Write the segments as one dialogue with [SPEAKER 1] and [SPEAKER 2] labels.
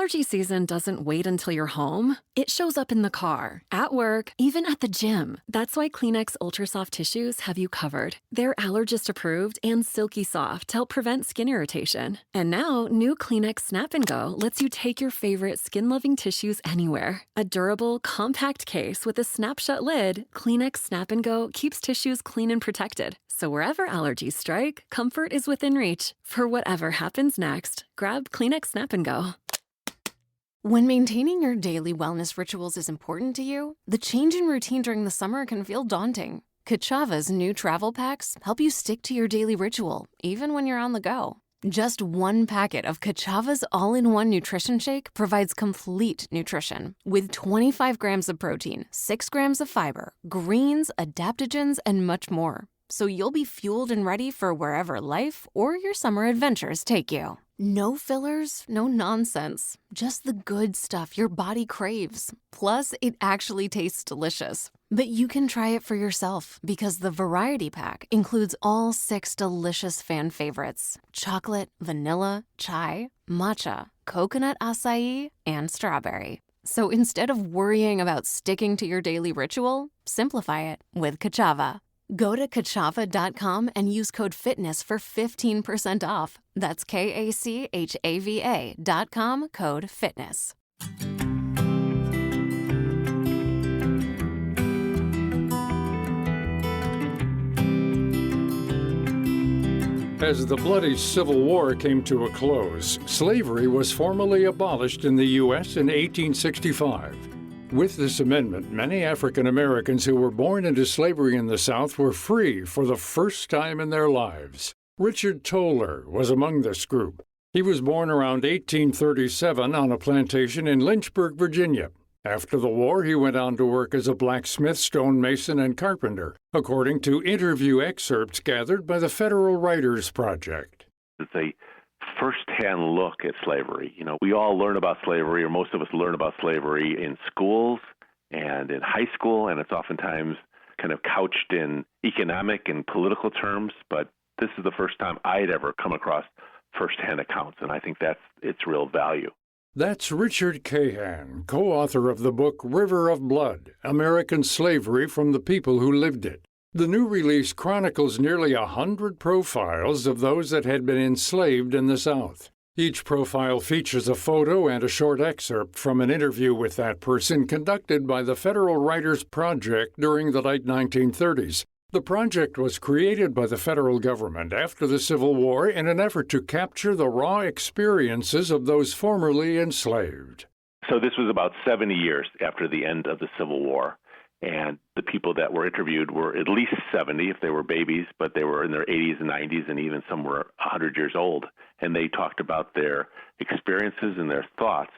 [SPEAKER 1] Allergy season doesn't wait until you're home. It shows up in the car, at work, even at the gym. That's why Kleenex Ultra Soft Tissues have you covered. They're allergist approved and silky soft to help prevent skin irritation. And now, new Kleenex Snap and Go lets you take your favorite skin-loving tissues anywhere. A durable, compact case with a snap-shut lid, Kleenex Snap and Go keeps tissues clean and protected. So wherever allergies strike, comfort is within reach. For whatever happens next, grab Kleenex Snap and Go. When maintaining your daily wellness rituals is important to you, the change in routine during the summer can feel daunting. Kachava's new travel packs help you stick to your daily ritual, even when you're on the go. Just one packet of Kachava's all-in-one nutrition shake provides complete nutrition with 25 grams of protein, 6 grams of fiber, greens, adaptogens, and much more. So you'll be fueled and ready for wherever life or your summer adventures take you. No fillers, no nonsense. Just the good stuff your body craves. Plus, it actually tastes delicious. But you can try it for yourself because the variety pack includes all 6 delicious fan favorites: chocolate, vanilla, chai, matcha, coconut acai, and strawberry. So instead of worrying about sticking to your daily ritual, simplify it with Kachava. Go to Kachava.com and use code FITNESS for 15% off. That's KACHAVA.com, code FITNESS.
[SPEAKER 2] As the bloody Civil War came to a close, slavery was formally abolished in the U.S. in 1865. With this amendment, many African Americans who were born into slavery in the South were free for the first time in their lives. Richard Toller was among this group. He was born around 1837 on a plantation in Lynchburg, Virginia. After the war, he went on to work as a blacksmith, stonemason, and carpenter, according to interview excerpts gathered by the Federal Writers Project.
[SPEAKER 3] It's a first-hand look at slavery. You know, we all learn about slavery, or most of us learn about slavery in schools and in high school, and it's oftentimes kind of couched in economic and political terms, but this is the first time I had ever come across first-hand accounts, and I think that's its real value.
[SPEAKER 2] That's Richard Cahan, co-author of the book River of Blood, American Slavery from the People Who Lived It. The new release chronicles nearly 100 profiles of those that had been enslaved in the South. Each profile features a photo and a short excerpt from an interview with that person conducted by the Federal Writers Project during the late 1930s. The project was created by the federal government after the Civil War in an effort to capture the raw experiences of those formerly enslaved.
[SPEAKER 3] So this was about 70 years after the end of the Civil War. And the people that were interviewed were at least 70 if they were babies, but they were in their 80s and 90s, and even some were 100 years old. And they talked about their experiences and their thoughts.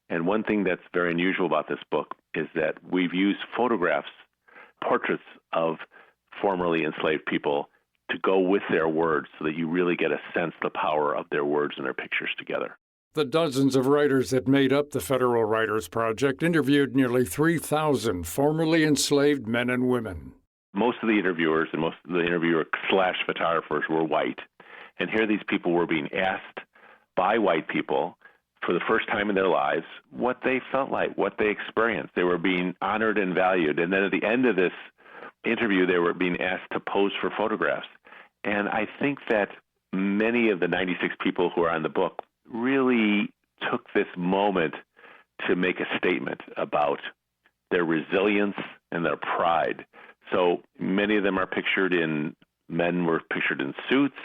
[SPEAKER 3] And one thing that's very unusual about this book is that we've used photographs, portraits of formerly enslaved people to go with their words so that you really get a sense of the power of their words and their pictures together.
[SPEAKER 2] The dozens of writers that made up the Federal Writers Project interviewed nearly 3,000 formerly enslaved men and women.
[SPEAKER 3] Most of the interviewers and most of the interviewer/photographers were white. And here these people were being asked by white people for the first time in their lives what they felt like, what they experienced. They were being honored and valued. And then at the end of this interview, they were being asked to pose for photographs. And I think that many of the 96 people who are on the book really took this moment to make a statement about their resilience and their pride. So many of them are men were pictured in suits,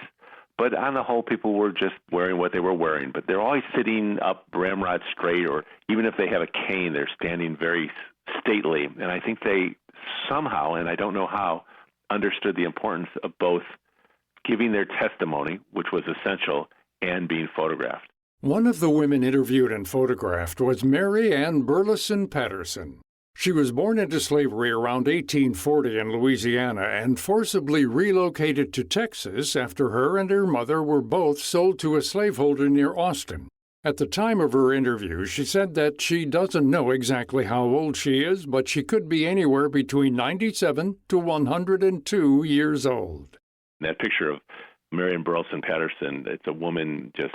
[SPEAKER 3] but on the whole, people were just wearing what they were wearing. But they're always sitting up ramrod straight, or even if they have a cane, they're standing very stately. And I think they somehow, and I don't know how, understood the importance of both giving their testimony, which was essential, and being photographed.
[SPEAKER 2] One of the women interviewed and photographed was Mary Ann Burleson Patterson. She was born into slavery around 1840 in Louisiana and forcibly relocated to Texas after her and her mother were both sold to a slaveholder near Austin. At the time of her interview, she said that she doesn't know exactly how old she is, but she could be anywhere between 97 to 102 years old.
[SPEAKER 3] That picture of Mary Ann Burleson Patterson, it's a woman just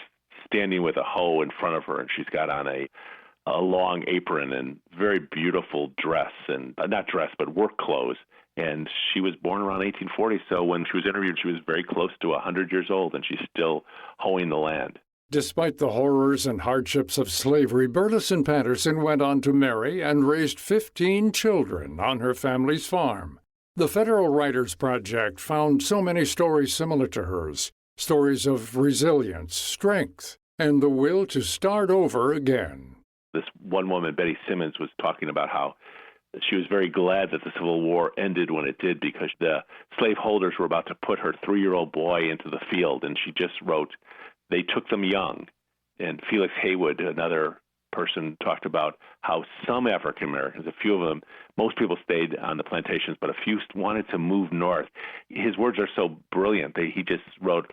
[SPEAKER 3] standing with a hoe in front of her, and she's got on a long apron and very beautiful dress, and not dress, but work clothes. And she was born around 1840, so when she was interviewed, she was very close to 100 years old, and she's still hoeing the land.
[SPEAKER 2] Despite the horrors and hardships of slavery, Burleson Patterson went on to marry and raised 15 children on her family's farm. The Federal Writers Project found so many stories similar to hers, stories of resilience, strength, and the will to start over again.
[SPEAKER 3] This one woman, Betty Simmons, was talking about how she was very glad that the Civil War ended when it did, because the slaveholders were about to put her 3-year-old boy into the field, and she just wrote, they took them young. And Felix Haywood, another person, talked about how some African Americans, a few of them, most people stayed on the plantations, but a few wanted to move north. His words are so brilliant. He just wrote,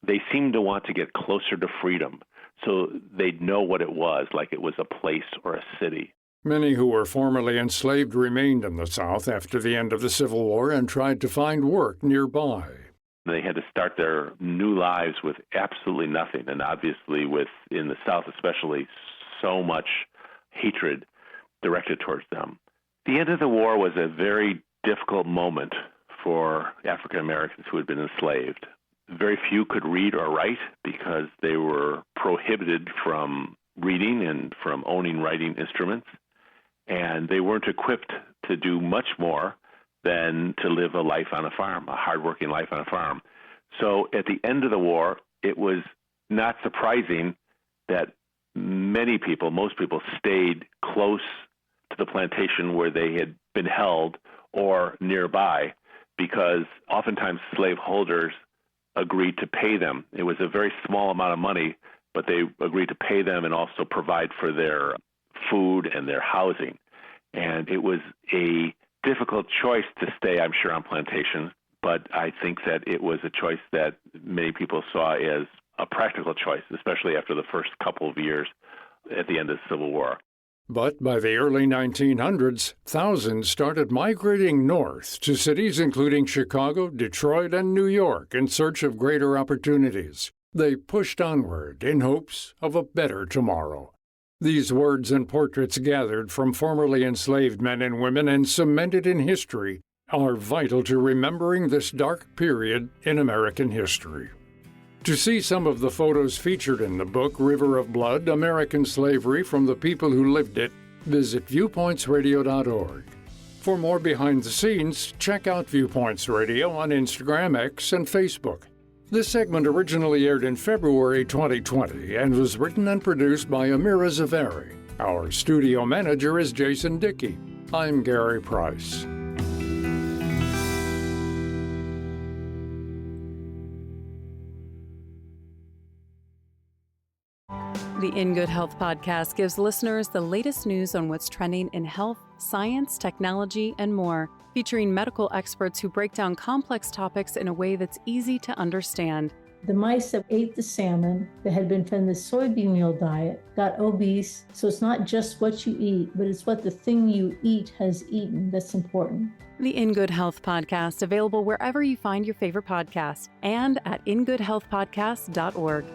[SPEAKER 3] they seemed to want to get closer to freedom so they'd know what it was, like it was a place or a city.
[SPEAKER 2] Many who were formerly enslaved remained in the South after the end of the Civil War and tried to find work nearby.
[SPEAKER 3] They had to start their new lives with absolutely nothing, and obviously in the South especially, so much hatred directed towards them. The end of the war was a very difficult moment for African Americans who had been enslaved. Very few could read or write because they were prohibited from reading and from owning writing instruments, and they weren't equipped to do much more than to live a life on a farm, a hardworking life on a farm. So at the end of the war, it was not surprising that many people, most people, stayed close to the plantation where they had been held or nearby, because oftentimes slaveholders agreed to pay them. It was a very small amount of money, but they agreed to pay them and also provide for their food and their housing. And it was a difficult choice to stay, I'm sure, on plantations, but I think that it was a choice that many people saw as a practical choice, especially after the first couple of years at the end of the Civil War.
[SPEAKER 2] But by the early 1900s, thousands started migrating north to cities including Chicago, Detroit, and New York in search of greater opportunities. They pushed onward in hopes of a better tomorrow. These words and portraits gathered from formerly enslaved men and women and cemented in history are vital to remembering this dark period in American history. To see some of the photos featured in the book River of Blood, American Slavery from the People Who Lived It, visit viewpointsradio.org. For more behind the scenes, check out Viewpoints Radio on Instagram, X, and Facebook. This segment originally aired in February 2020 and was written and produced by Amira Zaveri. Our studio manager is Jason Dickey. I'm Gary Price.
[SPEAKER 4] The In Good Health podcast gives listeners the latest news on what's trending in health, science, technology, and more, featuring medical experts who break down complex topics in a way that's easy to understand.
[SPEAKER 5] The mice that ate the salmon that had been fed the soybean meal diet got obese. So it's not just what you eat, but it's what the thing you eat has eaten that's important.
[SPEAKER 4] The In Good Health podcast, available wherever you find your favorite podcasts and at ingoodhealthpodcast.org.